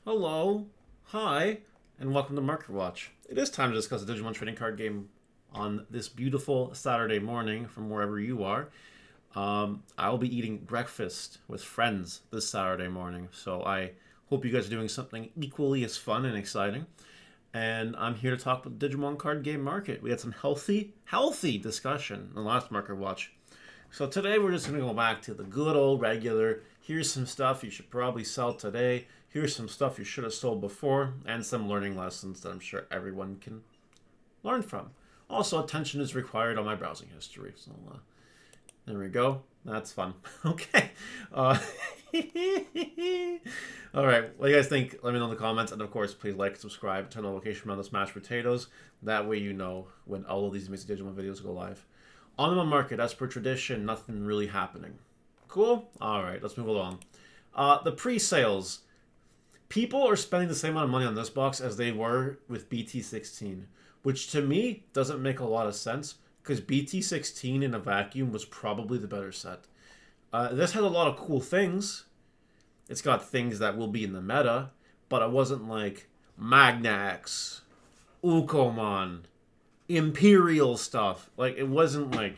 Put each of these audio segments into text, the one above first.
Hello, hi, and welcome to Market Watch. It is time to discuss a Digimon trading card game on this beautiful Saturday morning from wherever you are. I'll be eating breakfast with friends this Saturday morning, so I hope you guys are doing something equally as fun and exciting. And I'm here to talk about the Digimon card game market. We had some healthy discussion in the last Market Watch. So today we're just going to go back to the good old regular. Here's some stuff you should probably sell today. Here's some stuff you should have sold before, and some learning lessons that I'm sure everyone can learn from. Also, attention is required on my browsing history. So there we go. That's fun. Okay. Uh, all right. What do you guys think? Let me know in the comments. And of course, please like, subscribe, turn on notification around the smashed potatoes. That way you know when all of these amazing Digimon videos go live. On the market, as per tradition, nothing really happening. Cool? Alright, let's move along. The pre-sales. People are spending the same amount of money on this box as they were with BT16, which to me doesn't make a lot of sense, because BT16 in a vacuum was probably the better set. This has a lot of cool things. It's got things that will be in the meta, but it wasn't like Magnax, Ukomon, Imperial stuff. Like, it wasn't like...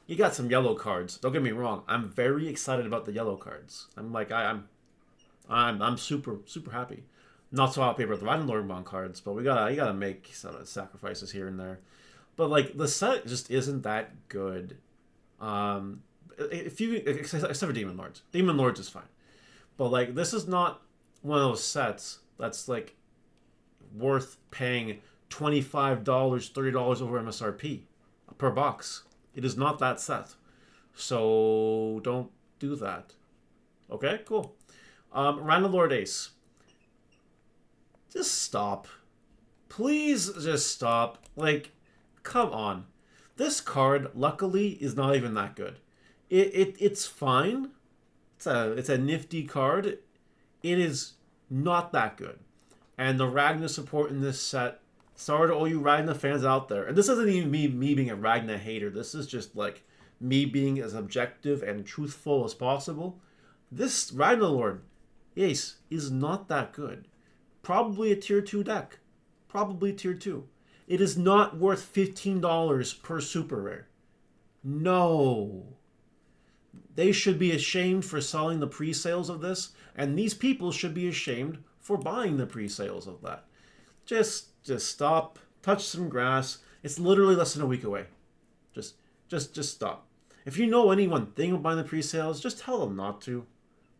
You got some yellow cards. Don't get me wrong. I'm very excited about the yellow cards. I'm super happy. Not so happy about the Random Lordmon cards, but you gotta make some sacrifices here and there. But like the set just isn't that good. If you except for Demon Lords, Demon Lords is fine. But like this is not one of those sets that's like worth paying $25, $30 over MSRP per box. It is not that set. So don't do that. Okay, cool. Random Lord Ace. Just stop. Please just stop. Like, come on. This card, luckily, is not even that good. It's fine. It's a nifty card. It is not that good. And the Ragna support in this set, sorry to all you Ragna fans out there. And this isn't even me being a Ragna hater. This is just like me being as objective and truthful as possible. This Ragna Lord Ace is not that good. Probably a tier 2 deck. Probably tier 2. It is not worth $15 per super rare. No. They should be ashamed for selling the pre-sales of this, and these people should be ashamed for buying the pre-sales of that. Just stop. Touch some grass. It's literally less than a week away. Just stop. If you know anyone thinking of buying the pre-sales, just tell them not to.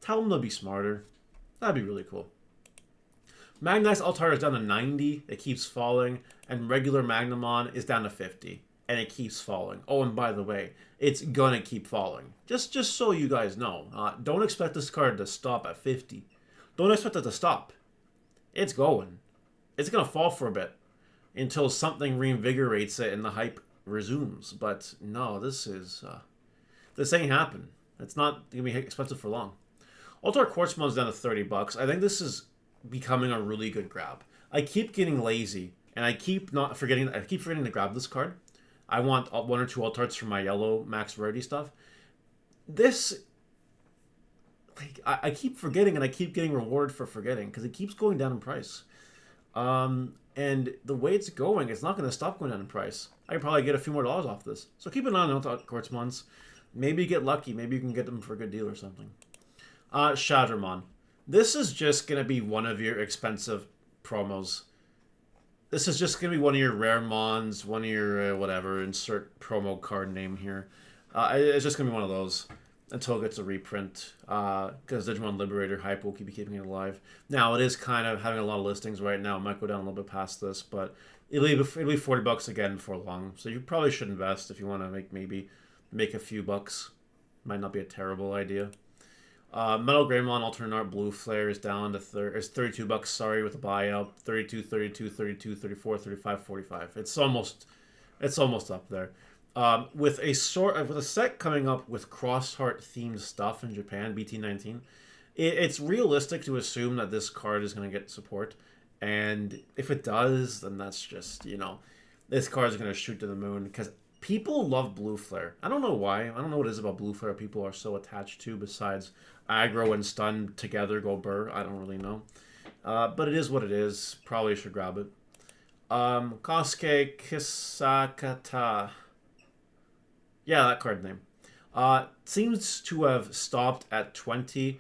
Tell them to be smarter. That'd be really cool. Magnax Altar is down to 90. It keeps falling. And regular Magnamon is down to 50. And it keeps falling. Oh, and by the way, it's gonna keep falling. Just so you guys know. Don't expect this card to stop at 50. Don't expect it to stop. It's going. It's gonna fall for a bit. Until something reinvigorates it and the hype resumes. But no, this ain't happening. It's not gonna be expensive for long. Altar Quartzmon's down to $30. I think this is becoming a really good grab. I keep getting lazy, and I keep forgetting to grab this card. I want one or two Altarts for my yellow max rarity stuff. This, like, I keep forgetting, and I keep getting rewarded for forgetting because it keeps going down in price. And the way it's going, it's not going to stop going down in price. I can probably get a few more dollars off this. So keep an eye on Altar Quartzmons. Maybe you get lucky. Maybe you can get them for a good deal or something. Shadramon. This is just going to be one of your expensive promos. This is just going to be one of your rare mons, one of your whatever, insert promo card name here. It's just going to be one of those until it gets a reprint. Because Digimon Liberator hype will keep keeping it alive. Now, it is kind of having a lot of listings right now. It might go down a little bit past this, but it'll be $40 again before long. So you probably should invest if you want to make a few bucks. Might not be a terrible idea. Metal Greymon Alternate Art Blue Flare is down to $32, sorry, with a buyout. 32, 32, 32, 34, 35, 45. It's almost up there. With a set coming up with cross-heart themed stuff in Japan, BT19, it's realistic to assume that this card is going to get support. And if it does, then that's just, this card is going to shoot to the moon because people love Blue Flare. I don't know why. I don't know what it is about Blue Flare people are so attached to besides aggro and stun together go burr. I don't really know. But it is what it is. Probably should grab it. Kosuke Kisakata. Yeah, that card name. Seems to have stopped at 20,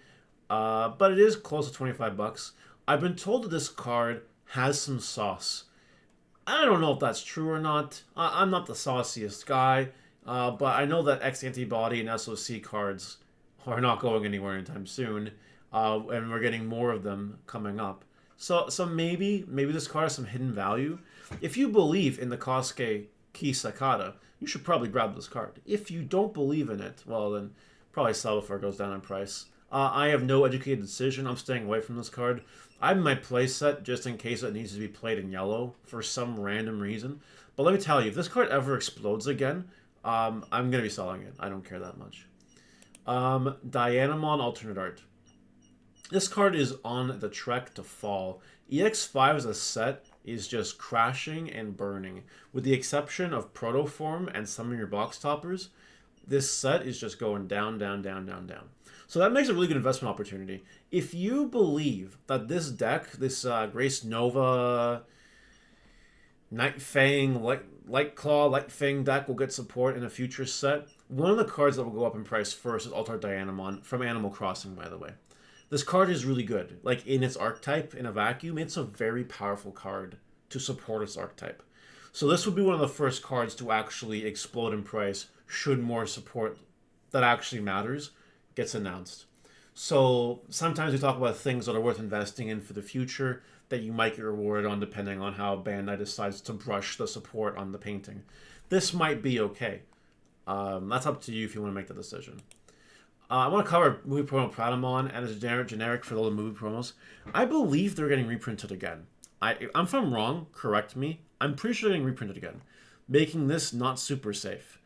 but it is close to 25 bucks. I've been told that this card has some sauce. I don't know if that's true or not. I'm not the sauciest guy, but I know that X Antibody and SOC cards are not going anywhere anytime soon, and we're getting more of them coming up. So maybe this card has some hidden value. If you believe in the Kosuke Kisakata, you should probably grab this card. If you don't believe in it, well then probably sell before it goes down in price. I have no educated decision. I'm staying away from this card. I have my play set just in case it needs to be played in yellow for some random reason. But let me tell you, if this card ever explodes again, I'm going to be selling it. I don't care that much. Dianamon Alternate Art. This card is on the trek to fall. EX5 as a set is just crashing and burning. With the exception of Protoform and some of your box toppers, this set is just going down, down, down, down, down. So that makes a really good investment opportunity. If you believe that this deck, this Grace Nova, Night Fang, Light Claw, Light Fang deck will get support in a future set, one of the cards that will go up in price first is Altar Dianamon from Animal Crossing, by the way. This card is really good. Like, in its archetype, in a vacuum, it's a very powerful card to support its archetype. So this would be one of the first cards to actually explode in price should more support that actually matters gets announced. So sometimes we talk about things that are worth investing in for the future that you might get rewarded on depending on how Bandai decides to brush the support on the painting. This might be okay. That's up to you if you want to make the decision. I want to cover movie promo Pradamon and as generic for all the movie promos. I believe they're getting reprinted again. If I'm wrong, correct me. I'm pretty sure they're getting reprinted again, making this not super safe.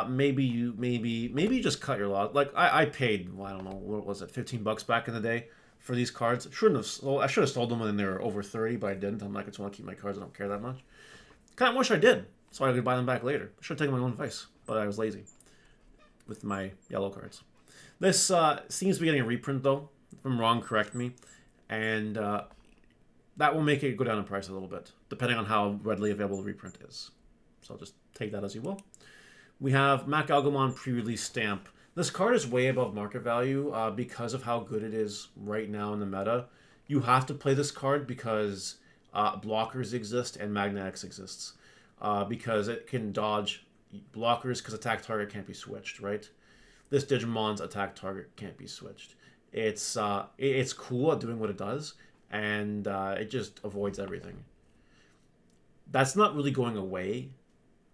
Maybe you just cut your lot. Like I paid, well, I don't know, what was it, $15 back in the day for these cards. I should have sold them when they were over 30, but I didn't. I'm like, I just want to keep my cards. I don't care that much. Kind of wish I did, so I could buy them back later. I should have taken my own advice, but I was lazy with my yellow cards. This seems to be getting a reprint, though. If I'm wrong, correct me. And that will make it go down in price a little bit, depending on how readily available the reprint is. So just take that as you will. We have Mac Algamon pre-release stamp. This card is way above market value because of how good it is right now in the meta. You have to play this card because blockers exist and Magna X exists. Because it can dodge blockers because attack target can't be switched, right? This Digimon's attack target can't be switched. It's cool at doing what it does, and it just avoids everything. That's not really going away.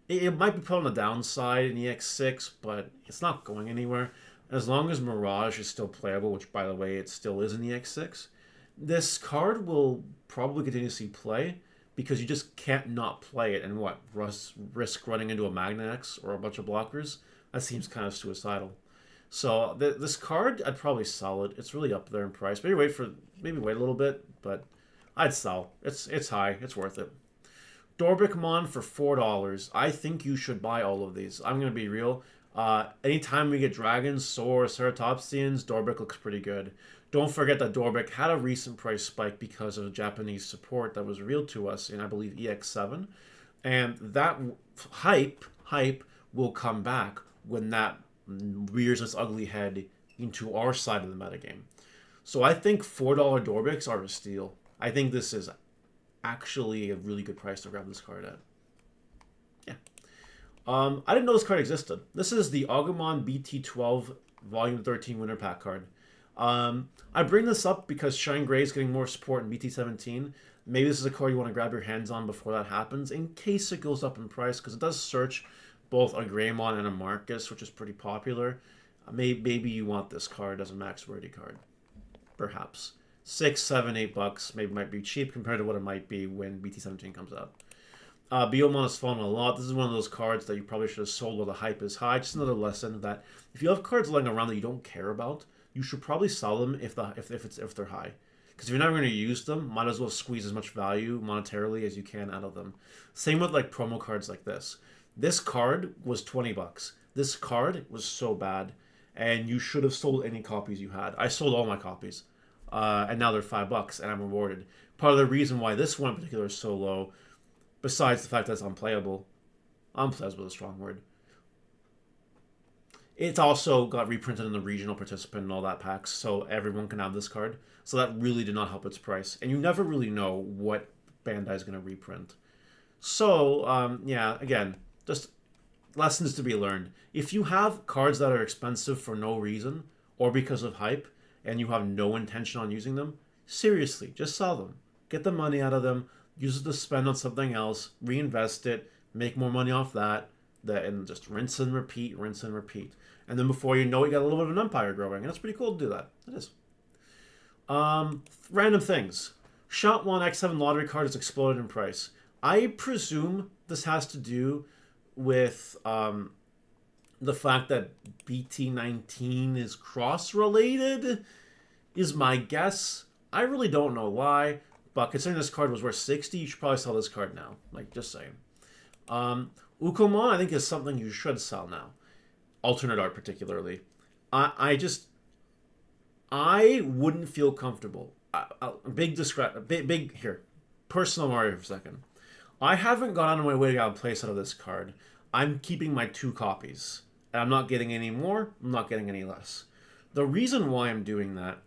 It might be put on the downside in EX6, but it's not going anywhere. As long as Mirage is still playable, which, by the way, it still is in EX6, this card will probably continue to see play because you just can't not play it and risk running into a Magna X or a bunch of blockers. That seems kind of suicidal. So this card, I'd probably sell it. It's really up there in price. Maybe wait a little bit, but I'd sell. It's high. It's worth it. Dorbikmon for $4. I think you should buy all of these. I'm gonna be real. Anytime we get dragons, Soar, Ceratopsians, Dorbik looks pretty good. Don't forget that Dorbik had a recent price spike because of Japanese support that was real to us in, I believe, EX7, and that hype will come back when that rears its ugly head into our side of the metagame. So I think $4 Dorbiks are a steal. I think this is actually a really good price to grab this card at. Yeah. I didn't know this card existed. This is the Agumon BT12 Volume 13 Winter Pack card. I bring this up because Shine Gray is getting more support in BT17. Maybe this is a card you want to grab your hands on before that happens, in case it goes up in price, because it does search both a Greymon and a Marcus, which is pretty popular. Maybe you want this card as a max rarity card. Perhaps. $6, $7, $8 maybe might be cheap compared to what it might be when BT17 comes out. Biomon has fallen a lot. This is one of those cards that you probably should have sold while the hype is high. Just another lesson that if you have cards lying around that you don't care about, you should probably sell them if they're high. Because if you're never going to use them, might as well squeeze as much value monetarily as you can out of them. Same with like promo cards like this. This card was $20. This card was so bad, and you should have sold any copies you had. I sold all my copies. and now they're $5, and I'm rewarded. Part of the reason why this one in particular is so low, besides the fact that it's unplayable, unplayable is a strong word. It's also got reprinted in the regional participant and all that packs, so everyone can have this card. So that really did not help its price, and you never really know what Bandai is going to reprint. So yeah, again, just lessons to be learned. If you have cards that are expensive for no reason or because of hype, and you have no intention on using them, seriously, just sell them. Get the money out of them, use it to spend on something else, reinvest it, make more money off that, and just rinse and repeat, rinse and repeat. And then before you know it, you got a little bit of an empire growing. And it's pretty cool to do that. It is. Random things. Shot 1 X7 lottery card has exploded in price. I presume this has to do with the fact that BT19 is cross-related, is my guess. I really don't know why, but considering this card was worth 60, you should probably sell this card now. Like, just saying. Ukomon, I think, is something you should sell now. Alternate art, particularly. I wouldn't feel comfortable. Big here. Personal Mario for a second. I haven't gone out of my way to get a place out of this card. I'm keeping my 2 copies. And I'm not getting any more. I'm not getting any less. The reason why I'm doing that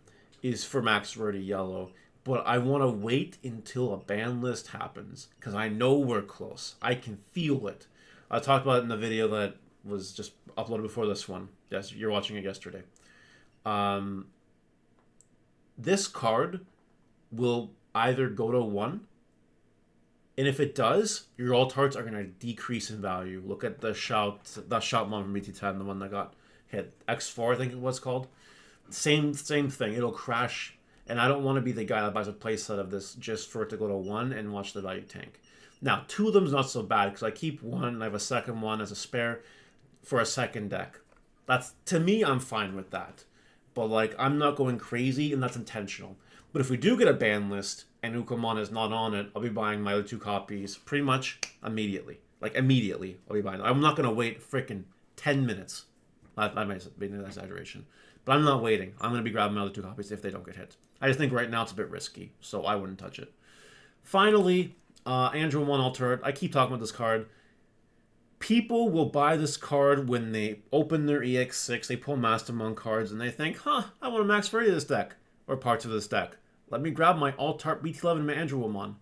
is for Max Rarity Yellow. But I want to wait until a ban list happens. Because I know we're close. I can feel it. I talked about it in the video that was just uploaded before this one. Yes, you're watching it yesterday. This card will either go to 1, and if it does, your alt arts are going to decrease in value. Look at the shout one from BT10, the one that got hit. X4, I think it was called. Same thing. It'll crash, and I don't want to be the guy that buys a playset of this just for it to go to 1 and watch the value tank. Now, 2 of them is not so bad, because I keep 1, and I have a second one as a spare for a second deck. That's, to me, I'm fine with that. But, like, I'm not going crazy, and that's intentional. But if we do get a ban list, and Ukomon is not on it, I'll be buying my other 2 copies pretty much immediately. Like, immediately, I'll be buying them. I'm not going to wait freaking 10 minutes. That might be an exaggeration. But I'm not waiting. I'm going to be grabbing my other 2 copies if they don't get hit. I just think right now it's a bit risky, so I wouldn't touch it. Finally, Andrew 1 Alternate. I keep talking about this card. People will buy this card when they open their EX6, they pull Mastermon cards, and they think, huh, I want to max ready this deck, or parts of this deck. Let me grab my Alt-Art BT11 Andrewomon.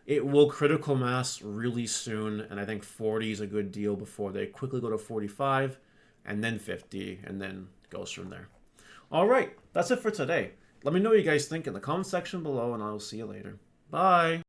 It will critical mass really soon, and I think 40 is a good deal before they quickly go to 45, and then 50, and then goes from there. All right, that's it for today. Let me know what you guys think in the comment section below, and I will see you later. Bye!